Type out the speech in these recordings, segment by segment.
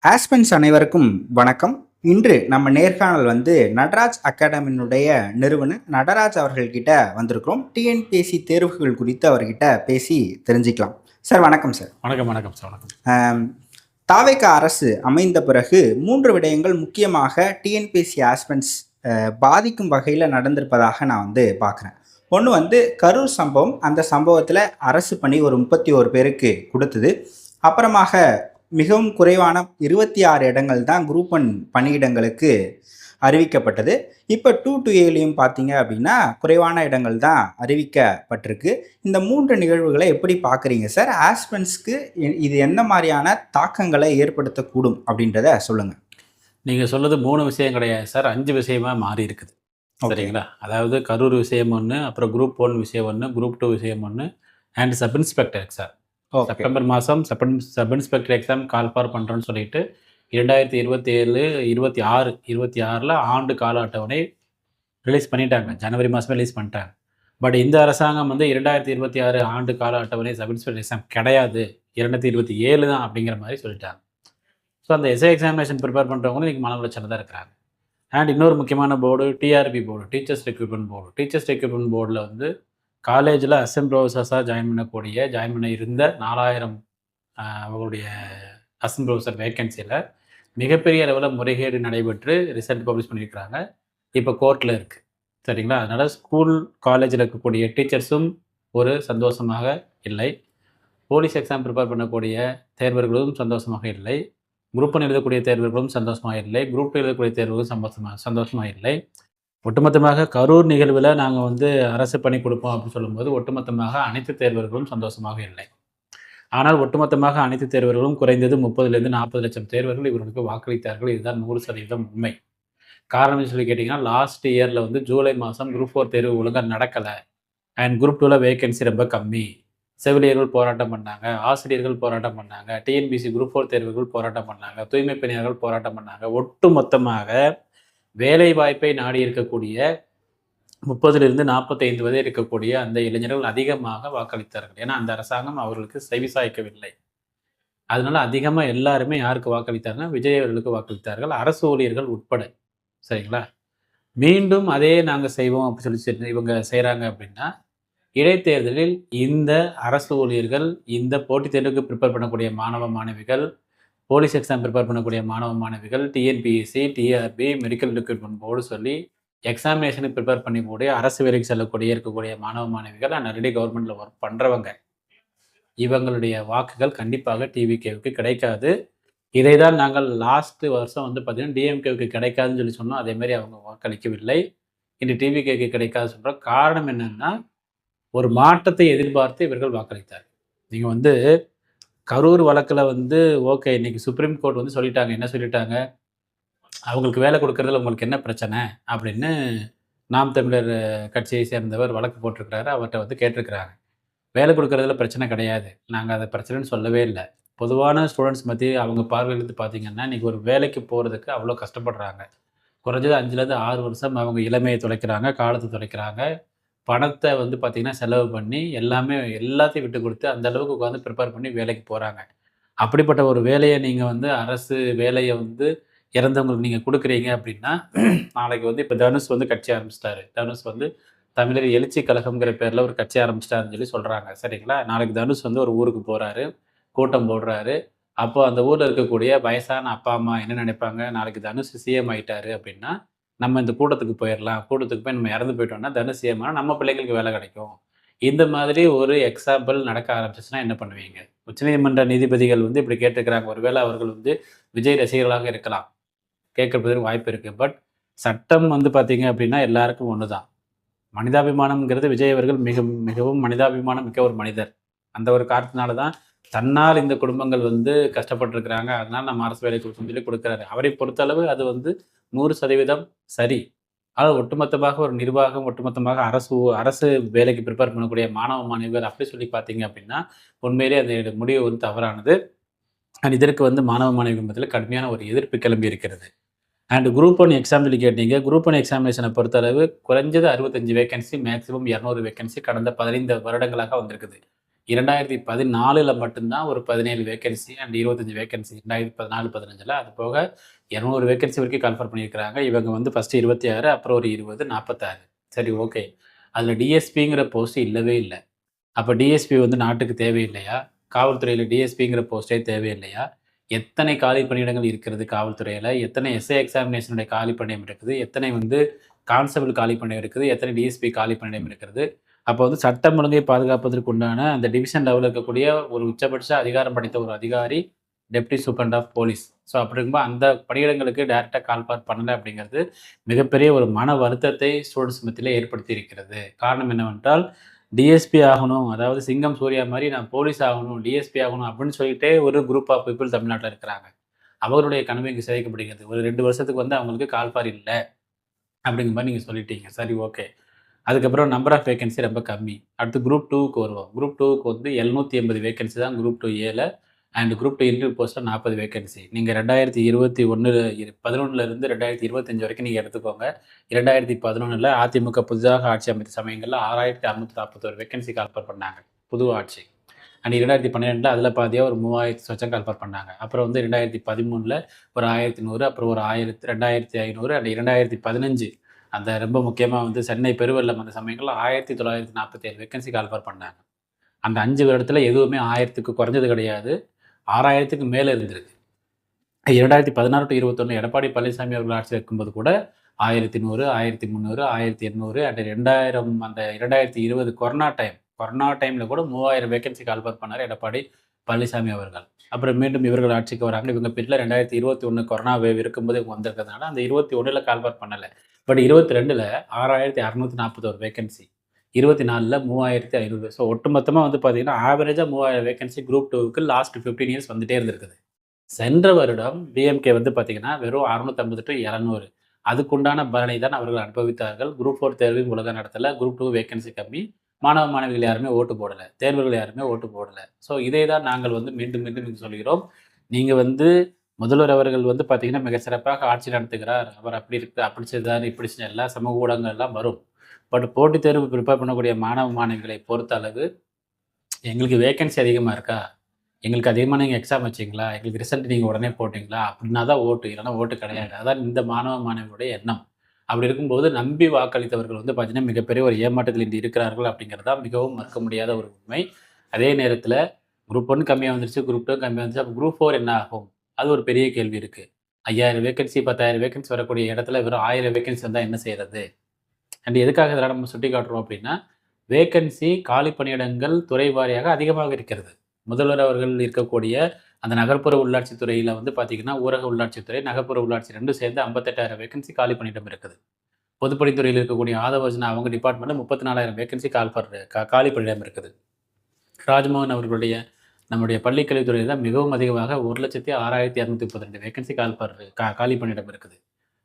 ஆஸ்பென்ஸ் அனைவருக்கும் வணக்கம். இன்று நம்ம நேர்காணல் நடராஜ் அகாடமியினுடைய நிறுவனர் நடராஜ் அவர்கள்கிட்ட வந்திருக்கிறோம். டிஎன்பிஎஸ்சி தேர்வுகள் குறித்து அவர்கிட்ட பேசி தெரிஞ்சுக்கலாம். சார் வணக்கம் சார். வணக்கம் வணக்கம் சார் வணக்கம். தாவேக அரசு அமைந்த பிறகு 3 விடயங்கள் முக்கியமாக டிஎன்பிஎஸ்சி ஆஸ்பென்ஸ் பாதிக்கும் வகையில் நடந்திருப்பதாக நான் பார்க்குறேன். ஒன்று கரூர் சம்பவம். அந்த சம்பவத்தில் அரசு பணி ஒரு 31 பேருக்கு கொடுத்தது. அப்புறமாக மிகவும் குறைவான 26 இடங்கள் தான் குரூப் 1 பணியிடங்களுக்கு அறிவிக்கப்பட்டது. இப்போ 2 to 7லையும் பார்த்தீங்க அப்படின்னா குறைவான இடங்கள் தான் அறிவிக்கப்பட்டிருக்கு. இந்த 3 நிகழ்வுகளை எப்படி பார்க்குறீங்க சார்? ஆஸ்பென்ஸ்க்கு இது என்ன மாதிரியான தாக்கங்களை ஏற்படுத்தக்கூடும் அப்படின்றத சொல்லுங்கள். நீங்கள் சொல்லுது 3 விஷயம் கிடையாது சார், 5 விஷயமாக மாறி இருக்குது. சரிங்களா? அதாவது கரூர் விஷயம் ஒன்று, அப்புறம் குரூப் 1 விஷயம் ஒன்று, குரூப் 2 விஷயம் ஒன்று, and sub inspector exam. September மாதம் sub inspector exam call for பண்ணுறோன்னு சொல்லிட்டு 2027, 26 ஆண்டு கால அட்டவணை ரிலீஸ் பண்ணிட்டாங்க. ஜனவரி மாதமே ரிலீஸ் பண்ணிட்டாங்க. பட் இந்த அரசாங்கம் 2026 ஆண்டு கால அட்டவணை சப் இன்ஸ்பெக்டர் எக்ஸாம் கிடையாது, 2027 தான் அப்படிங்கிற மாதிரி சொல்லிட்டாங்க. ஸோ அந்த எஸ்ஐ எக்ஸாமினேஷன் ப்ரிப்பேர் பண்ணுறவங்களும் இன்றைக்கி மன உளைச்சல் தான் இருக்கிறாங்க. அண்ட் இன்னொரு முக்கியமான board TRP board, teachers recruitment board. Teachers recruitment போர்டில் காலேஜில் அசிஸ்டன்ட் ப்ரொஃபஸர்ஸாக ஜாயின் பண்ண இருந்த 4000 அவங்களுடைய அசிஸ்டன்ட் ப்ரொஃபஸர் வேக்கன்சியில் மிகப்பெரிய அளவில் முறைகேடு நடைபெற்று ரிசல்ட் பப்ளிஷ் பண்ணியிருக்கிறாங்க. இப்போ கோர்ட்டில் இருக்குது. சரிங்களா? அதனால் ஸ்கூல் காலேஜில் இருக்கக்கூடிய டீச்சர்ஸும் ஒரு சந்தோஷமாக இல்லை. போலீஸ் எக்ஸாம் ப்ரிப்பேர் பண்ணக்கூடிய தேர்வர்களும் சந்தோஷமாக இல்லை. குரூப் 1 எழுதக்கூடிய தேர்வர்களும் சந்தோஷமாக இல்லை. குரூப் 2 எழுதக்கூடிய தேர்வுகளும் சந்தோஷமாக இல்லை. ஒட்டுமொத்தமாக கரூர் நிகழ்வில் நாங்கள் அரசு பணி கொடுப்போம் அப்படின்னு சொல்லும்போது ஒட்டுமொத்தமாக அனைத்து தேர்வர்களும் சந்தோஷமாக இல்லை. ஆனால் ஒட்டுமொத்தமாக அனைத்து தேர்வர்களும் குறைந்தது 30 to 40 லட்சம் தேர்வர்கள் இவர்களுக்கு வாக்களித்தார்கள். இதுதான் 100% உண்மை. காரணம் சொல்லி கேட்டிங்கன்னா, லாஸ்ட் இயரில் ஜூலை மாதம் குரூப் 4 தேர்வு ஒழுங்காக நடக்கலை. அண்ட் குரூப் 2ல் வேகன்சி ரொம்ப கம்மி. செவிலியர்கள் போராட்டம் பண்ணாங்க, ஆசிரியர்கள் போராட்டம் பண்ணாங்க, டிஎன்பிஎஸ்சி குரூப் 4 தேர்வுகள் போராட்டம் பண்ணாங்க, தூய்மை பணியாளர்கள் போராட்டம் பண்ணாங்க. ஒட்டுமொத்தமாக வேலை வாய்ப்பை நாடி இருக்கக்கூடிய 30 to 45 வரை இருக்கக்கூடிய அந்த இளைஞர்கள் அதிகமாக வாக்களித்தார்கள். ஏன்னா அந்த அரசாங்கம் அவர்களுக்கு செவிசாய்க்கவில்லை. அதனால அதிகமாக எல்லாருமே யாருக்கு வாக்களித்தாங்கன்னா விஜய் அவர்களுக்கு வாக்களித்தார்கள், அரசு ஊழியர்கள் உட்பட. சரிங்களா? மீண்டும் அதே நாங்கள் செய்வோம் அப்படின்னு சொல்லி இவங்க செய்கிறாங்க அப்படின்னா, இடைத்தேர்தலில் இந்த அரசு ஊழியர்கள், இந்த போட்டித் தேர்வுக்கு ப்ரிப்பேர் பண்ணக்கூடிய மாணவ மாணவிகள், போலீஸ் எக்ஸாம் ப்ரிப்பேர் பண்ணக்கூடிய மாணவ மாணவிகள், TNPSC, TRB, medical recruitment board சொல்லி எக்ஸாமினேஷனுக்கு ப்ரிப்பேர் பண்ணி கூடிய அரசு வேலைக்கு செல்லக்கூடிய இருக்கக்கூடிய மாணவ மாணவிகள் ஆல்ரெடி கவர்மெண்ட்டில் ஒர்க் பண்ணுறவங்க, இவங்களுடைய வாக்குகள் கண்டிப்பாக டிவிகேவுக்கு கிடைக்காது. இதை தான் நாங்கள் லாஸ்ட் வருஷம் பார்த்தீங்கன்னா டிஎம்கேவுக்கு கிடைக்காதுன்னு சொல்லி சொன்னோம். அதேமாதிரி அவங்க வாக்களிக்கவில்லை. இன்று டிவிகேவுக்கு கிடைக்காது சொல்கிற காரணம் என்னென்னா, ஒரு மாற்றத்தை எதிர்பார்த்து இவர்கள் வாக்களித்தார். நீங்கள் கரூர் வழக்கில் ஓகே, இன்னைக்கு சுப்ரீம் கோர்ட் சொல்லிட்டாங்க. என்ன சொல்லிட்டாங்க? அவங்களுக்கு வேலை கொடுக்கறதுல உங்களுக்கு என்ன பிரச்சனை அப்படின்னு நாம் தமிழர் கட்சியை சேர்ந்தவர் வழக்கு போட்டிருக்கிறாரு. அவர்கிட்ட கேட்டிருக்கிறாங்க. வேலை கொடுக்கறதுல பிரச்சனை கிடையாது, நாங்கள் அதை பிரச்சனைன்னு சொல்லவே இல்லை. பொதுவான ஸ்டூடெண்ட்ஸ் மத்திய அவங்க பார்வையிலிருந்து பார்த்தீங்கன்னா, இன்றைக்கி ஒரு வேலைக்கு போகிறதுக்கு அவ்வளோ கஷ்டப்படுறாங்க. குறைஞ்சது 5 to 6 வருஷம் அவங்க இளமையை தொலைக்கிறாங்க, காலத்தை தொலைக்கிறாங்க, பணத்தை பார்த்திங்கன்னா செலவு பண்ணி எல்லாத்தையும் விட்டு கொடுத்து அந்த அளவுக்கு உட்காந்து ப்ரிப்பேர் பண்ணி வேலைக்கு போகிறாங்க. அப்படிப்பட்ட ஒரு வேலையை நீங்கள் அரசு வேலையை இறந்தவங்களுக்கு நீங்கள் கொடுக்குறீங்க அப்படின்னா, நாளைக்கு இப்போ தனுஷ் கட்சி ஆரம்பிச்சிட்டாரு. தனுஷ் தமிழர் எழுச்சி கழகம்ங்கிற பேரில் ஒரு கட்சி ஆரம்பிச்சிட்டாருன்னு சொல்லி சொல்கிறாங்க. சரிங்களா? நாளைக்கு தனுஷ் ஒரு ஊருக்கு போகிறாரு, கூட்டம் போடுறாரு. அப்போது அந்த ஊரில் இருக்கக்கூடிய வயசான அப்பா அம்மா என்ன நினைப்பாங்க? நாளைக்கு தனுஷ் சிஎம் ஆகிட்டாரு அப்படின்னா நம்ம இந்த கூட்டத்துக்கு போயிடலாம், கூட்டத்துக்கு போய் நம்ம இறந்து போயிட்டோம்னா தனுஷ் சிஎம் ஆனால் நம்ம பிள்ளைங்களுக்கு வேலை கிடைக்கும். இந்த மாதிரி ஒரு எக்ஸாம்பிள் நடக்க ஆரம்பிச்சிச்சுன்னா என்ன பண்ணுவீங்க? உச்சநீதிமன்ற நீதிபதிகள் இப்படி கேட்டுக்கிறாங்க. ஒருவேளை அவர்கள் விஜய் ரசிகர்களாக இருக்கலாம், கேட்கறதுக்கு வாய்ப்பு இருக்குது. பட் சட்டம் பார்த்தீங்க அப்படின்னா எல்லாருக்கும் ஒன்று தான். மனிதாபிமானம்ங்கிறது விஜய் அவர்கள் மிகவும் மனிதாபிமானம் மிக்க ஒரு மனிதர். அந்த ஒரு காரணத்தினால தான் தன்னால் இந்த குடும்பங்கள் கஷ்டப்பட்டுருக்கிறாங்க, அதனால் நம்ம அரசு வேலை கொடுக்கணும்னு சொல்லி கொடுக்குறாரு. அவரை பொறுத்தளவு அது 100% சரி. அதாவது ஒட்டுமொத்தமாக ஒரு நிர்வாகம், ஒட்டுமொத்தமாக அரசு வேலைக்கு ப்ரிப்பேர் பண்ணக்கூடிய மாணவ மாணவிகள் அப்படி சொல்லி பார்த்தீங்க அப்படின்னா உண்மையிலே அந்த முடிவு தவறானது. அண்ட் இதற்கு மாணவ மாணவிகள் மத்தியில் கடுமையான ஒரு எதிர்ப்பு கிளம்பி இருக்கிறது. அண்ட் குரூப் 1 எக்ஸாம் சொல்லி கேட்டீங்க. குரூப் 1 எக்ஸாமினேஷனை பொறுத்தளவு குறைஞ்சது 65 வேகன்சி, மேக்ஸிமம் 200 வேகன்சி கடந்த 15 வருடங்களாக வந்திருக்குது. 2014 மட்டும்தான் ஒரு 17 வேகன்சி அண்ட் 25 வேகன்சி 2014-15 அது போக 200 வேகன்சி வரைக்கும் கால்ஃபர் பண்ணியிருக்கிறாங்க. இவங்க வந்து ஃபஸ்ட்டு 26 அப்புறம் ஒரு 20 46. சரி ஓகே. அதில் டிஎஸ்பிங்கிற போஸ்ட் இல்லவே இல்லை. அப்போ டிஎஸ்பி வந்து நாட்டுக்கு தேவையில்லையா? காவல்துறையில் டிஎஸ்பிங்கிற போஸ்ட்டே தேவையில்லையா? எத்தனை காலி பணியிடங்கள் இருக்கிறது காவல்துறையில்? எத்தனை எஸ்ஐ எக்ஸாமினேஷனுடைய காலி பணியிடம் இருக்குது? எத்தனை வந்து கான்ஸ்டபிள் காலி பணியிடம் இருக்குது? எத்தனை டிஎஸ்பி காலி பணியிடம் இருக்கிறது? அப்போ வந்து சட்டம் ஒழுங்கை பாதுகாப்பதற்கு உண்டான அந்த டிவிஷன் லெவலில் இருக்கக்கூடிய ஒரு உச்சபட்ச அதிகாரம் படைத்த ஒரு அதிகாரி deputy superintendent of police. So அப்படி இருக்கும்போது அந்த பணியிடங்களுக்கு டைரெக்டாக கால்பார் பண்ணலை அப்படிங்கிறது மிகப்பெரிய ஒரு மன வருத்தத்தை ஸ்டூடெண்ட்ஸ் மத்தியில் ஏற்படுத்தி இருக்கிறது. காரணம் என்னவென்றால் டிஎஸ்பி ஆகணும், அதாவது சிங்கம் சூர்யா மாதிரி நான் போலீஸ் ஆகணும், டிஎஸ்பி ஆகணும் அப்படின்னு சொல்லிட்டே ஒரு குரூப் ஆஃப் பீப்புள் தமிழ்நாட்டில் இருக்கிறாங்க. அவர்களுடைய கனவு இங்கே சிதைக்கப்படுகிறது. ஒரு 2 வருஷத்துக்கு வந்து அவங்களுக்கு கால்பார் இல்லை அப்படிங்கிற மாதிரி நீங்கள் சொல்லிட்டீங்க. சரி ஓகே. அதுக்கப்புறம் நம்பர் ஆஃப் வேகன்சி ரொம்ப கம்மி. அடுத்து குரூப் 2க்கு வருவோம். குரூப் 2க்கு வந்து 780 வேகன்சி தான் group 2A and group 2 interview போஸ்ட்டில் 40 வேகன்சி. நீங்கள் 2011 2025 வரைக்கும் நீங்கள் எடுத்துக்கோங்க. 2011 அதிமுக புதிதாக ஆட்சி அமைத்த சமயங்களில் 6641 வேகன்சி கால்ஃபர் பண்ணாங்க, புது ஆட்சி. அண்ட் 2012 அதில் பாதியாக ஒரு 3000 சொச்சம் கால்ஃபர் பண்ணாங்க. அப்புறம் வந்து 2013 ஒரு 1100, அப்புறம் ஒரு 2500 அண்ட் 2015 அந்த ரொம்ப முக்கியமாக வந்து சென்னை பெருவெள்ளம் அந்த சமயங்களில் 1947 வேகன்சி கால்ஃபர் பண்ணாங்க. அந்த 5 வருடத்தில் எதுவுமே 1000க்கு குறைஞ்சது கிடையாது, 6000க்கு மேலே இருந்திருக்கு. 2016 to 21 எடப்பாடி பழனிசாமி அவர்கள் ஆட்சியில் இருக்கும்போது கூட 1100, 1300, 1800 அண்ட் 2000 அந்த 2020 கொரோனா டைமில் கூட 3000 வேகன்சி கால்ஃபர் பண்ணார் எடப்பாடி பழனிசாமி அவர்கள். அப்புறம் மீண்டும் இவர்கள் ஆட்சிக்கு வராங்க. இவங்க பின்னில் 2021 கொரோனா வேவ் இருக்கும்போது இவங்க வந்திருக்கிறதுனால அந்த 21 கால்ஃபர் பண்ணலை. But 22 6641 vacancy, 24 3500. ஸோ ஒட்டுமொத்தமாக வந்து பார்த்தீங்கன்னா ஆவரேஜாக 3000 வேகன்சி குரூப் 2க்கு லாஸ்ட் 15 இயர்ஸ் வந்துட்டே இருந்திருக்குது. சென்ற வருடம் டிஎம்கே வந்து பார்த்தீங்கன்னா வெறும் 650 to 700. அதுக்குண்டான பலனை தான் அவர்கள் அனுபவித்தார்கள். குரூப் 4 தேர்வையும் ஒழுங்காக நடத்தலை. குரூப் 2 வேகன்சி கம்மி. மாணவ மாணவிகள் யாருமே ஓட்டு போடலை, தேர்வர்கள் யாருமே ஓட்டு போடலை. ஸோ இதை தான் நாங்கள் வந்து மீண்டும் மீண்டும் சொல்கிறோம். நீங்கள் வந்து முதல்வர் அவர்கள் வந்து பார்த்தீங்கன்னா மிக சிறப்பாக ஆட்சி நடத்துகிறார், அவர் அப்படி இருக்கு, அப்படி செய்தார், இப்படி செஞ்ச எல்லா சமூக ஊடகங்கள் எல்லாம் வரும். பட் போட்டித் தேர்வு ப்ரிப்பேர் பண்ணக்கூடிய மாணவ மாணவிகளை பொறுத்த அளவு எங்களுக்கு வேகன்சி அதிகமாக இருக்கா, எங்களுக்கு அதிகமாக நீங்கள் எக்ஸாம் வச்சிங்களா, எங்களுக்கு ரிசல்ட் நீங்கள் உடனே போட்டிங்களா அப்படின்னா தான் ஓட்டு, இல்லைன்னா ஓட்டு கிடையாது. அதான் இந்த மாணவ மாணவியுடைய எண்ணம். அப்படி இருக்கும்போது நம்பி வாக்களித்தவர்கள் வந்து பார்த்தீங்கன்னா மிகப்பெரிய ஒரு ஏமாற்றத்தில் இன்று இருக்கிறார்கள் அப்படிங்கிறதா மிகவும் மறுக்க முடியாத ஒரு உண்மை. அதே நேரத்தில் குரூப் 1 கம்மியாக வந்துருச்சு, குரூப் 2 கம்மியாக வந்துச்சு, அப்போ குரூப் 4 என்ன ஆகும்? அது ஒரு பெரிய கேள்வி இருக்குது. 5000 வேகன்சி 10,000 வேகன்சி வரக்கூடிய இடத்துல வெறும் 1000 வேகன்சி வந்தால் என்ன செய்கிறது? அண்ட் எதுக்காக இதெல்லாம் நம்ம சுட்டி காட்டுறோம் அப்படின்னா, வேகன்சி காலி பணியிடங்கள் துறை வாரியாக அதிகமாக இருக்கிறது. முதல்வர் அவர்கள் இருக்கக்கூடிய அந்த நகர்ப்புற உள்ளாட்சி துறையில் வந்து பார்த்தீங்கன்னா ஊரக உள்ளாட்சித்துறை, நகர்ப்புற உள்ளாட்சி 2 சேர்ந்து 58,000 வேகன்சி காலி பணியிடம் இருக்குது. பொதுப்பணித்துறையில் இருக்கக்கூடிய ஆதவர்ஜனா அவங்க டிபார்ட்மெண்ட்டில் 34,000 வேகன்சி காலி பணியிடம் இருக்குது. ராஜ்மோகன் அவர்களுடைய நம்முடைய பள்ளிக்கல்வித்துறையில் தான் மிகவும் அதிகமாக 1,06,232 வேகன்சி காலி பணியிடம் இருக்குது.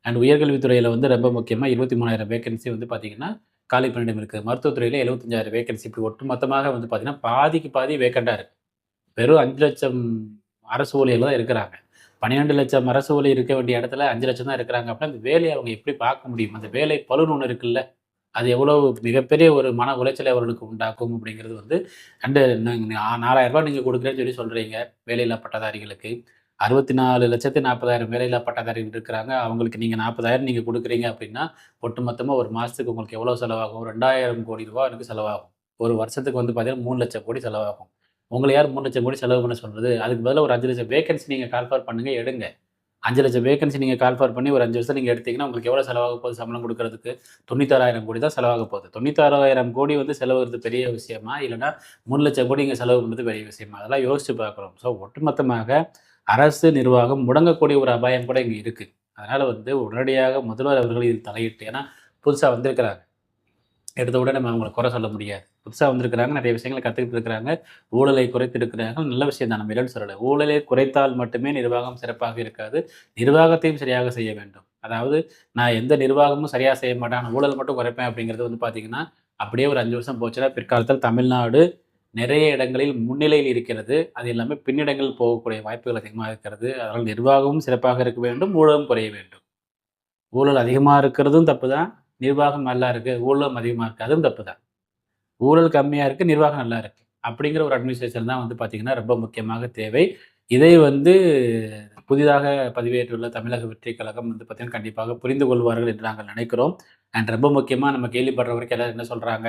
அண்ட் உயர்கல்வித்துறையில் வந்து ரொம்ப முக்கியமாக 23,000 வேகன்சி வந்து பார்த்தீங்கன்னா காலி பணியிடம் இருக்குது. மருத்துவத்துறையில் 75,000 வேகன்சி. இப்படி ஒட்டுமொத்தமாக வந்து பார்த்தீங்கன்னா பாதிக்கு பாதி வேக்கண்டாக இருக்குது. வெறும் 5 லட்சம் அரசு ஊழியர்கள் தான் இருக்கிறாங்க. 12 லட்சம் அரசு ஊழியர் இருக்க வேண்டிய இடத்துல 5 லட்சம் தான் இருக்கிறாங்க. அப்படின்னா அந்த வேலையை அவங்க எப்படி பார்க்க முடியும்? அந்த வேலை பளுன்னு ஒன்று இருக்குல்ல, அது எவ்வளோ மிகப்பெரிய ஒரு மன உளைச்சலை அவர்களுக்கு உண்டாக்கும் அப்படிங்கிறது வந்து. அண்டு 4,000 ரூபாய் நீங்கள் கொடுக்குறேன்னு சொல்கிறீங்க வேலையில்லா பட்டதாரிகளுக்கு. 64,40,000 வேலையில்லா பட்டதாரிகள் இருக்கிறாங்க. அவங்களுக்கு நீங்கள் 40,000 நீங்கள் கொடுக்குறீங்க அப்படின்னா ஒட்டுமொத்தமாக ஒரு மாதத்துக்கு உங்களுக்கு எவ்வளோ செலவாகும்? 2,000 கோடி ரூபா எனக்கு செலவாகும். ஒரு வருஷத்துக்கு வந்து பார்த்தீங்கன்னா 3 லட்சம் கோடி செலவாகும். உங்களை யார் 3 லட்சம் கோடி செலவு பண்ண சொல்கிறது? அதுக்கு பதிலாக ஒரு 5 லட்சம் வேகன்சி நீங்கள் கால்ஃபார் பண்ணுங்க, எடுங்க. 5 லட்சம் வேகன்சி நீங்கள் கால்ஃபார் பண்ணி ஒரு 5 வருஷம் நீங்கள் எடுத்தீங்கன்னா உங்களுக்கு எவ்வளோ செலவாக போகுது? சம்பளம் கொடுக்கறதுக்கு 96,000 கோடி தான் செலவாக போகுது. 96,000 கோடி வந்து செலவுறது பெரிய விஷயமா, இல்லைனா 3 லட்சம் கோடி இங்கே செலவு பண்ணுறது பெரிய விஷயமா? அதெல்லாம் யோசிச்சு பார்க்குறோம். ஸோ ஒட்டுமொத்தமாக அரசு நிர்வாகம் முடங்கக்கூடிய ஒரு அபாயம் கூட இங்கே இருக்குது. அதனால் வந்து உடனடியாக முதல்வர் அவர்கள் இதில் தலையிட்டு, ஏன்னா புதுசாக வந்திருக்கிறாங்க, எடுத்த உடனே நம்ம அவங்களை குறை சொல்ல முடியாது. புதுசாக வந்திருக்கிறாங்க, நிறைய விஷயங்களை கற்றுக்கிட்டு இருக்கிறாங்க, ஊழலை குறைத்திருக்கிறாங்க, நல்ல விஷயம் தான், நம்ம இல்லைன்னு சொல்லலை. ஊழலை குறைத்தால் மட்டுமே நிர்வாகம் சிறப்பாக இருக்காது, நிர்வாகத்தையும் சரியாக செய்ய வேண்டும். அதாவது நான் எந்த நிர்வாகமும் சரியாக செய்ய மாட்டேன், ஊழல் மட்டும் குறைப்பேன் அப்படிங்கிறது வந்து பார்த்திங்கன்னா அப்படியே ஒரு 5 வருஷம் போச்சுன்னா பிற்காலத்தில் தமிழ்நாடு நிறைய இடங்களில் முன்னிலையில் இருக்கிறது. அது எல்லாமே பின்னிடங்கள் போகக்கூடிய வாய்ப்புகள் அதிகமாக இருக்கிறது. அதனால் நிர்வாகமும் சிறப்பாக இருக்க வேண்டும், ஊழலும் குறைய வேண்டும். ஊழல் அதிகமாக இருக்கிறதும் தப்பு தான், நிர்வாகம் நல்லா இருக்குது ஊழலும் அதிகமாக இருக்குது அதுவும் தப்பு தான். ஊழல் கம்மியாக இருக்குது, நிர்வாகம் நல்லா இருக்குது. அப்படிங்கிற ஒரு அட்மினிஸ்ட்ரேஷன் தான் வந்து பார்த்தீங்கன்னா ரொம்ப முக்கியமாக தேவை. இதை வந்து புதிதாக பதிவேற்றுள்ள தமிழக வெற்றிக் கழகம் வந்து பார்த்தீங்கன்னா கண்டிப்பாக புரிந்து கொள்வார்கள் என்று நாங்கள் நினைக்கிறோம். அண்ட் ரொம்ப முக்கியமா நம்ம கேள்விப்படுற வரைக்கும் எல்லாரும் என்ன சொல்றாங்க,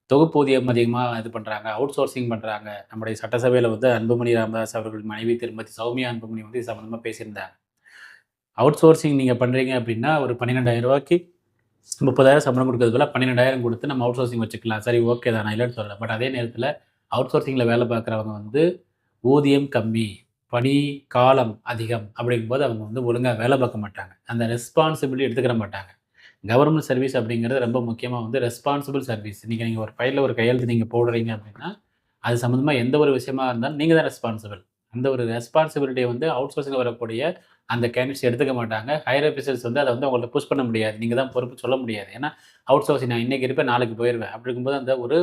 தொகுப்பூதியம் அதிகமா இது பண்றாங்க, அவுட் சோர்சிங் பண்றாங்க. நம்முடைய சட்டசபையில வந்து அன்புமணி ராமதாஸ் அவர்கள் மனைவி திருமதி சௌமியா அன்புமணி வந்து இது சம்மந்தமா பேசியிருந்தாங்க. அவுட் சோர்சிங் நீங்க பண்றீங்க அப்படின்னா, ஒரு ரூ. 12,000க்கு 30,000 சம்பளம் கொடுக்கறதுக்கு பதிலா 12,000 கொடுத்து நம்ம அவுட் சோர்சிங் வச்சுக்கலாம். சரி, ஓகே தான், நான் இல்லைன்னு சொல்லல. பட் அதே நேரத்தில அவுட் சோர்சிங்ல வேலை பார்க்குறவங்க வந்து ஊதியம் கம்மி, பணி காலம் அதிகம் அப்படிங்கும்போது அவங்க வந்து ஒழுங்கா வேலை பார்க்க மாட்டாங்க. அந்த ரெஸ்பான்சிபிலிட்டி எடுத்துக்கிற மாட்டாங்க. கவர்மெண்ட் சர்வீஸ் அப்படிங்கிறது ரொம்ப முக்கியமா வந்து ரெஸ்பான்சிபிள் சர்வீஸ். நீங்க ஒரு ஃபைல்ல ஒரு கையெழுத்து நீங்க போடுறீங்க அப்படின்னா, அது சம்மந்தமா எந்த ஒரு விஷயமா இருந்தாலும் நீங்க தான் ரெஸ்பான்சிபிள். அந்த ஒரு ரெஸ்பான்சிபிலிட்டிய வந்து அவுட் சோர்சிங்ல வரக்கூடிய அந்த கேண்டிடேட்ஸ் எடுத்துக்க மாட்டாங்க. ஹையர் ஆஃபீசர்ஸ் வந்து அத வந்து அவங்கள்ட்ட புஷ் பண்ண முடியாது. நீங்க தான் பொறுப்பு சொல்ல முடியாது. ஏன்னா, அவுட் சோர்சிங் நான் இன்னைக்கு இருப்பேன், நாளைக்கு போயிருவேன். அப்படி இருக்கும்போது அந்த ஒரு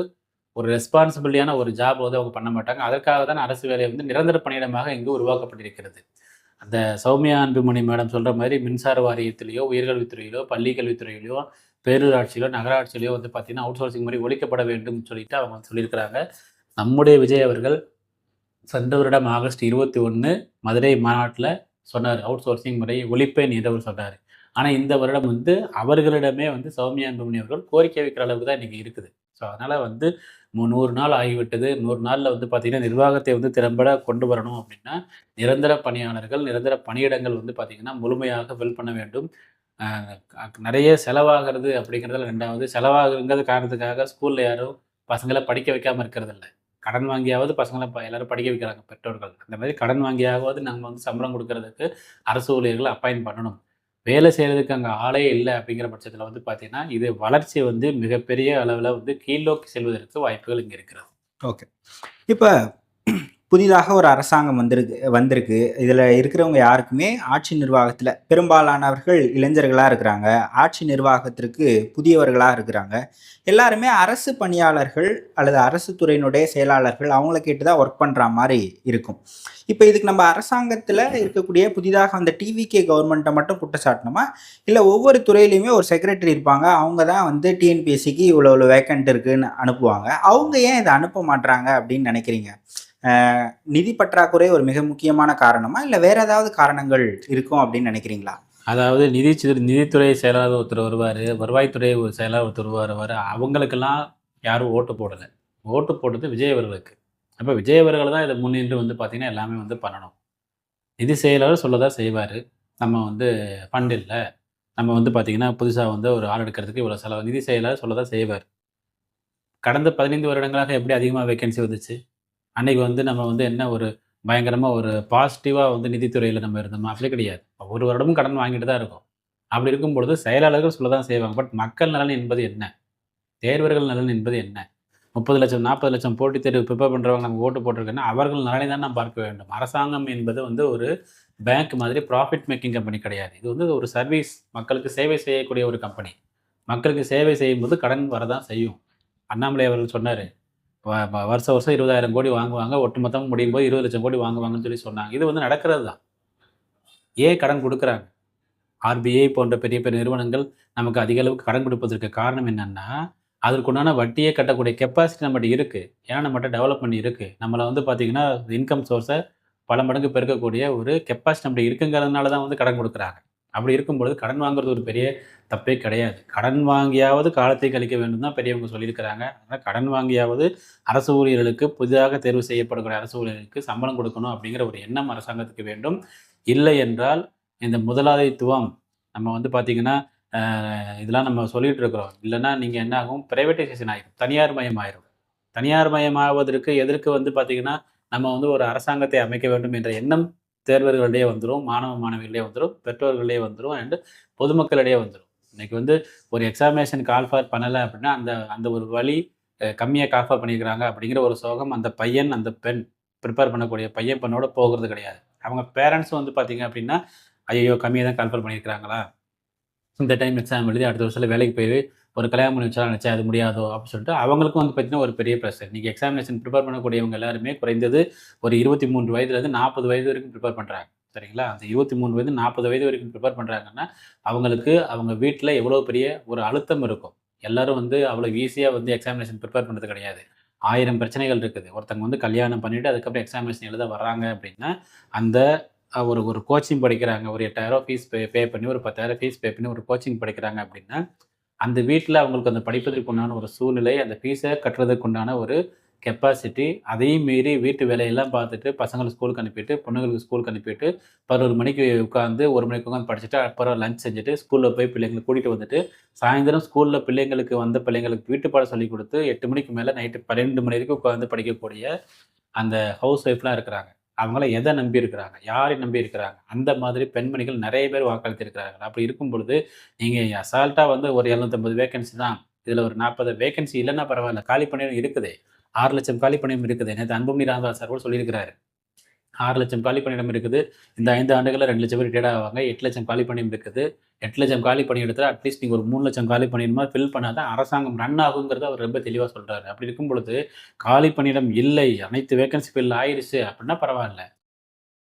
ஒரு ரெஸ்பான்சிபிலிட்டியான ஒரு ஜாப் வந்து அவங்க பண்ண மாட்டாங்க. அதற்காக தான் அரசு வேலை வந்து நிரந்தர பணியிடமாக இங்கு உருவாக்கப்பட்டிருக்கிறது. அந்த சௌமியா அன்புமணி மேடம் சொல்ற மாரி மின்சார வாரியத்திலயோ, உயர்கல்வித்துறையிலோ, பள்ளி கல்வித்துறையிலோ, பேரூராட்சியிலோ, நகராட்சியிலோ வந்து பார்த்தீங்கன்னா, அவுட் சோர்சிங் முறை ஒழிக்கப்பட வேண்டும்னு சொல்லிட்டு அவங்க சொல்லியிருக்கிறாங்க. நம்முடைய விஜய் அவர்கள் சென்ற வருடம் ஆகஸ்ட் 21 மதுரை மாநாட்டில சொன்னாரு. அவுட் சோர்சிங் முறையை ஒழிப்பேன் என்று அவர் சொன்னாரு. ஆனா இந்த வருடம் வந்து அவர்களிடமே வந்து சௌமியா அன்புமணி அவர்கள் கோரிக்கை வைக்கிற அளவுக்கு தான் இன்னைக்கு இருக்குது. ஸோ அதனால வந்து 100 நாள் ஆகிவிட்டது. 100 நாள்ல வந்து பார்த்தீங்கன்னா, நிர்வாகத்தை வந்து திறம்பட கொண்டு வரணும் அப்படின்னா, நிரந்தர பணியாளர்கள், நிரந்தர பணியிடங்கள் வந்து பார்த்தீங்கன்னா, முழுமையாக ஃபில் பண்ண வேண்டும். அ நெறைய செலவாகிறது அப்படிங்கிறதுல 2வது செலவாகுங்கிற காரணத்துக்காக ஸ்கூல்ல யாரும் பசங்கள படிக்க வைக்காம இருக்கிறதில்ல. கடன் வாங்கியாவது பசங்கள எல்லாரும் படிக்க வைக்கிறாங்க பெற்றோர்கள். அந்த மாரி கடன் வாங்கியாவது நம்ம வந்து சம்பளம் குடுக்குறதுக்கு அரசு ஊழியர்கள அப்பாயிண்ட் பண்ணணும். வேலை செய்றதுக்கு அங்க ஆளே இல்ல அப்படிங்கிற பட்சத்தில வந்து பார்த்தீங்கன்னா, இது வளர்ச்சி வந்து மிகப்பெரிய அளவுல வந்து கீழ்நோக்கி செல்வதற்கு வாய்ப்புகள் இங்க இருக்கிறது. ஓகே. இப்ப புதிதாக ஒரு அரசாங்கம் வந்திருக்கு. இதுல இருக்கிறவங்க யாருக்குமே ஆட்சி நிர்வாகத்துல பெரும்பாலானவர்கள் இளைஞர்களா இருக்கிறாங்க. ஆட்சி நிர்வாகத்திற்கு புதியவர்களா இருக்கிறாங்க. எல்லாருமே அரசு பணியாளர்கள் அல்லது அரசு துறையினுடைய செயலாளர்கள் அவங்கள கேட்டு தான் ஒர்க் பண்ற மாரி இருக்கும். இப்ப இதுக்கு நம்ம அரசாங்கத்துல இருக்கக்கூடிய புதிதாக வந்த டிவிகே கவர்மெண்ட்ட மட்டும் குற்றம் சாட்டணுமா? இல்ல ஒவ்வொரு துறையிலயுமே ஒரு செக்ரட்டரி இருப்பாங்க. அவங்க தான் வந்து டிஎன்பிஎஸ்சிக்கு இவ்வளவு வேக்கன்ட் இருக்குன்னு அனுப்புவாங்க. அவங்க ஏன் இத அனுப்ப மாட்றாங்க அப்படின்னு நினைக்கிறீங்க? நிதி பற்றாக்குறை ஒரு மிக முக்கியமான காரணமா? இல்ல வேற ஏதாவது காரணங்கள் இருக்கும் அப்படின்னு நினைக்கிறீங்களா? அதாவது நிதித்துறை செயலாளர் ஒருத்தர் வருவாரு, வருவாய்த்துறை ஒரு செயலாளர் ஒருத்தர் வருவாரு. அவங்களுக்கெல்லாம் யாரும் ஓட்டு போடல. ஓட்டு போட்டது விஜய் அவர்களுக்கு. அப்ப விஜய் அவர்கள் தான் இத முன்னின்று வந்து பார்த்தீங்கன்னா, எல்லாமே வந்து பண்ணணும். நிதி செயலாளர் சொல்ல தான் செய்வாரு. நம்ம வந்து ஃபண்ட் இல்ல. நம்ம வந்து பார்த்தீங்கன்னா, புதுசா வந்து ஒரு ஆள் எடுக்கிறதுக்கு இவ்வளோ செலவு. நிதி செயலாளர் சொல்ல தான் செய்வாரு. கடந்த 15 வருடங்களாக எப்படி அதிகமா வேக்கன்சி வந்துச்சு? அன்னைக்கு வந்து நம்ம வந்து என்ன ஒரு பயங்கரமா ஒரு பாசிட்டிவா வந்து நிதித்துறையில நம்ம இருந்தோமா? அப்படி கிடையாது. ஒரு வருடமும் கடன் வாங்கிட்டு தான் இருக்கோம். அப்படி இருக்கும் பொழுது செயலாளர்கள் சொல்ல தான் செய்வாங்க. பட் மக்கள் நலன் என்பது என்ன? தேர்வர்கள் நலன் என்பது என்ன? 30,00,000 40,00,000 போட்டித் தேர்வு ப்ரிப்பேர் பண்றவங்க நமக்கு ஓட்டு போட்டிருக்கோன்னா, அவர்கள் நலனை தான் நாம் பார்க்க வேண்டும். அரசாங்கம் என்பது வந்து ஒரு பேங்க் மாதிரி ப்ராஃபிட் மேக்கிங் கம்பெனி கிடையாது. இது வந்து ஒரு சர்வீஸ், மக்களுக்கு சேவை செய்யக்கூடிய ஒரு கம்பெனி. மக்களுக்கு சேவை செய்யும்போது கடன் வரதான் செய்யும். அண்ணாமலை அவர்கள் சொன்னாரு. வருஷம் வருஷம் 20,000 கோடி வாங்குவாங்க. ஒட்டுமொத்தமா முடியும்போது 20,00,000 கோடி வாங்குவாங்கன்னு சொல்லி சொன்னாங்க. இது வந்து நடக்கிறது தான். ஏன் கடன் குடுக்குறாங்க? ஆர்பிஐ போன்ற பெரிய பெரிய நிறுவனங்கள் நமக்கு அதிக அளவுக்கு கடன் குடுப்பதற்கு காரணம் என்னன்னா, அதற்குண்டான வட்டியே கட்டக்கூடிய கெப்பாசிட்டி நம்மட்ட இருக்கு. ஏன்னா நம்மட்ட டெவலப்மெண்ட் இருக்கு. நம்மள வந்து பார்த்தீங்கன்னா, இன்கம் சோர்ஸ பல மடங்கு பெருக்கக்கூடிய ஒரு கெப்பாசிட்டி நம்மட்ட இருக்குங்கிறதுனால தான் வந்து கடன் குடுக்குறாங்க. அப்படி இருக்கும்பொழுது கடன் வாங்குறது ஒரு பெரிய தப்பே கிடையாது. கடன் வாங்கியாவது காலத்தை கழிக்க வேண்டும் தான் பெரியவங்க சொல்லியிருக்கிறாங்க. அதனால கடன் வாங்கியாவது அரசு ஊழியர்களுக்கு புதிதாக தேர்வு செய்யப்படக்கூடிய அரசு ஊழியர்களுக்கு சம்பளம் கொடுக்கணும் அப்படிங்கிற ஒரு எண்ணம் அரசாங்கத்துக்கு வேண்டும். இல்லை என்றால் இந்த முதலாளித்துவம் நம்ம வந்து பார்த்தீங்கன்னா, இதெல்லாம் நம்ம சொல்லிட்டு இருக்கிறோம். இல்லன்னா நீங்க என்ன ஆகும்? பிரைவேட்டைசேஷன் ஆயிரும். தனியார் மயம் ஆயிரும். தனியார் மயமாவதற்கு எதற்கு வந்து பார்த்தீங்கன்னா, நம்ம வந்து ஒரு அரசாங்கத்தை அமைக்க வேண்டும் என்ற எண்ணம் தேர்வர்களிடையே வந்துரும். மாணவ மாணவிகளிடையே வந்துரும். பெற்றோர்களிடையே வந்துரும். அண்ட் பொதுமக்களிடையே வந்துரும். இன்னைக்கு வந்து ஒரு எக்ஸாமினேஷன் கால் ஃபார் பண்ணல அப்படின்னா, அந்த அந்த ஒரு வழி கம்மியா கால் ஃபார் பண்ணியிருக்கிறாங்க அப்படிங்கிற ஒரு சோகம் அந்த பையன், அந்த பெண் ப்ரிப்பேர் பண்ணக்கூடிய பையன், பெண்ணோட போகிறது கிடையாது. அவங்க பேரண்ட்ஸும் வந்து பார்த்தீங்க அப்படின்னா, ஐயய்யோ! கம்மியா தான் கால் ஃபார் பண்ணியிருக்கிறாங்களா? இந்த டைம் எக்ஸாம் எழுதி அடுத்த வருஷத்துல வேலைக்கு போய் ஒரு கல்யாணம் பண்ணி வச்சாலும் நினச்சா அது முடியாதோ அப்படின்னு சொல்லிட்டு அவங்களுக்கும் வந்து பார்த்தீங்கன்னா ஒரு பெரிய ப்ரெஷர். நீங்கள் எக்ஸாமினேஷன் ப்ரிப்பேர் பண்ணக்கூடியவங்க எல்லாருமே குறைந்தது ஒரு 23 வயதுலேருந்து 40 வயது வரைக்கும் ப்ரிப்பேர் பண்ணுறாங்க. சரிங்களா? அந்த 23 வயது 40 வயது வரைக்கும் ப்ரிப்பேர் பண்ணுறாங்கன்னா அவங்களுக்கு அவங்க வீட்டில் எவ்வளோ பெரிய ஒரு அழுத்தம் இருக்கும். எல்லாரும் வந்து அவ்வளோ ஈஸியாக வந்து எக்ஸாமினேஷன் ப்ரிப்பேர் பண்ணுறது கிடையாது. 1000 பிரச்சனைகள் இருக்குது. ஒருத்தங்க வந்து கல்யாணம் பண்ணிட்டு அதுக்கப்புறம் எக்ஸாமினேஷன் எழுத வர்றாங்க அப்படின்னா, அந்த ஒரு கோச்சிங் படிக்கிறாங்க. ஒரு 8000 ஃபீஸ் பே பண்ணி, ஒரு 10,000 ஃபீஸ் பே பண்ணி ஒரு கோச்சிங் படிக்கிறாங்க அப்படின்னா, அந்த வீட்ல அவங்களுக்கு அந்த படிப்பதற்கு உண்டான ஒரு சூழ்நிலை, அந்த ஃபீஸ கட்டுறதுக்கு உண்டான ஒரு கெப்பாசிட்டி, அதையும் மீறி வீட்டு வேலையெல்லாம் பார்த்துட்டு, பசங்கள ஸ்கூலுக்கு அனுப்பிட்டு, பொண்ணுங்களுக்கு ஸ்கூலுக்கு அனுப்பிட்டு, 11 மணிக்கு உட்காந்து 1 மணிக்கு உட்காந்து படிச்சுட்டு, அப்புறம் லஞ்ச் செஞ்சுட்டு, ஸ்கூல்ல போய் பிள்ளைங்கள கூட்டிட்டு வந்துட்டு, சாயந்தரம் ஸ்கூல்ல பிள்ளைங்களுக்கு வீட்டு பாடம் சொல்லிக் குடுத்து, 8 மணிக்கு மேல நைட்டு 12 மணி வரைக்கும் உட்காந்து படிக்கக்கூடிய அந்த ஹவுஸ் ஒய்ஃப்லாம் இருக்கிறாங்க. அவங்கலாம் எத நம்பி இருக்கிறாங்க? யாரை நம்பி இருக்கிறாங்க? அந்த மாதிரி பெண்மணிகள் நெறைய பேர் வாக்களித்திருக்கிறார்கள். அப்படி இருக்கும் பொழுது, நீங்க அசால்ட்டா வந்து ஒரு 750 வேக்கன்சி தான். இதுல ஒரு 40 வேக்கன்சி இல்லன்னா பரவால்ல. காலி பணியிடம் இருக்குதே. 6,00,000 காலி பணியிடம் இருக்குதே. நேத்து அன்புமணி ராமதாஸ் சார் கூட சொல்லியிருக்கிறாரு. 6,00,000 காலி பணியிடம் இருக்குது. இந்த 5 ஆண்டுகள்ல 2,00,000 பேர் ரிட்டயர்ட் ஆவாங்க. 8,00,000 காலி பணியிடம் இருக்குது. 8,00,000 காலி பணியிடத்துல அட்லீஸ்ட் நீங்க ஒரு 3,00,000 காலி பணியிடமா ஃபில் பண்ணா தான் அரசாங்கம் ரன் ஆகுங்கிறத அவர் ரொம்ப தெளிவா சொல்றாரு. அப்படி இருக்கும் பொழுது, காலி பணியிடம் இல்லை, அனைத்து வேக்கன்சி ஃபில் ஆயிருச்சு அப்படின்னா பரவால்ல.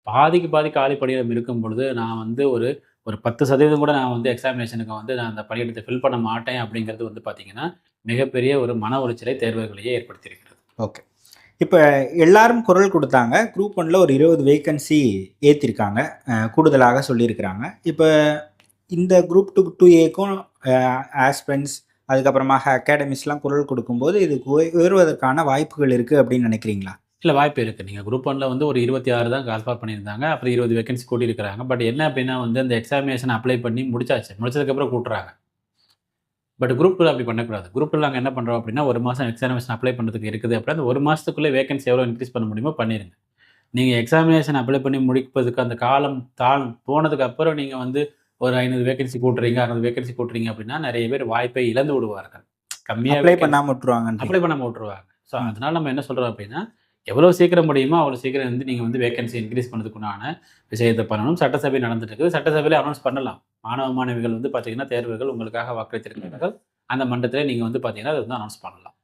பாதிக்கு பாதி காலி பணியிடம் இருக்கும் பொழுது, நான் வந்து ஒரு ஒரு 10% கூட நான் வந்து எக்ஸாமினேஷனுக்கு வந்து நான் அந்த பணியிடத்த ஃபில் பண்ண மாட்டேன் அப்படிங்கிறது வந்து பார்த்தீங்கன்னா, மிகப்பெரிய ஒரு மன உளைச்சலை தேர்வர்களையே ஏற்படுத்தியிருக்கிறது. ஓகே. இப்ப எல்லாரும் குரல் குடுத்தாங்க. குரூப் 1ல ஒரு 20 வேக்கன்சி ஏத்திருக்காங்க. கூடுதலாக சொல்லியிருக்கிறாங்க. இப்ப இந்த குரூப் 2 2ஏக்கும் ஆஸ்பிரண்ட்ஸ் அதுக்கப்புறமாக அகாடமிஸ்லாம் குரல் கொடுக்கும்போது, இது உயர்வதற்கான வாய்ப்புகள் இருக்கு அப்படின்னு நினைக்கிறீங்களா? இல்ல வாய்ப்பு இருக்கு. நீங்க குரூப் 1ல வந்து ஒரு 26 தான் கால்ஃபார் பண்ணியிருந்தாங்க. அப்புறம் 20 வேக்கன்சி கூட்டியிருக்கிறாங்க. பட் என்ன அப்படின்னா வந்து அந்த எக்ஸாமினேஷன் அப்ளை பண்ணி முடிச்சாச்சு. முடிச்சதுக்கப்புறம் கூட்டுறாங்க. பட் குரூப் 2ல அப்படி பண்ணக்கூடாது. குரூப் 2ல நாங்க என்ன பண்றோம் அப்படின்னா, 1 மாசம் எக்ஸாமினேஷன் அப்ளை பண்றதுக்கு இருக்குது அப்படின்னா, அந்த 1 மாசத்துக்குள்ள வேக்கன்சி எவ்வளோ இன்க்ரீஸ் பண்ண முடியுமோ பண்ணிருங்க. நீங்க எக்ஸாமினேஷன் அப்ளை பண்ணி முடிப்பதற்கு அந்த காலம் போனதுக்கு அப்புறம் நீங்க வந்து ஒரு 500 வேக்கன்சி கூட்டுறீங்க, 600 வேக்கன்சி கூட்டுறீங்க அப்படின்னா, நெறைய பேர் வாய்ப்பை இழந்து விடுவார்கள். கம்மியா அப்ளை பண்ணாம விட்டுருவாங்கன்றீங்க. அப்ளை பண்ணாம விட்டுருவாங்க. ஸோ அதனால நம்ம என்ன சொல்றோம் அப்படின்னா, எவ்வளோ சீக்கிரம் முடியுமோ அவ்வளோ சீக்கிரம் வந்து நீங்க வந்து வேக்கன்சி இன்க்ரீஸ் பண்ணதுக்குண்டான விஷயத்த பண்ணணும். சட்டசபை நடந்துட்டு இருக்குது. சட்டசபையில அனௌன்ஸ் பண்ணலாம். மாணவ, மாணவிகள் வந்து பார்த்தீங்கன்னா, தேர்வுகள் உங்களுக்காக வாக்களித்திருக்கிறார்கள். அந்த மன்றத்திலே நீங்க வந்து பார்த்தீங்கன்னா, அத வந்து அனௌன்ஸ் பண்ணலாம்.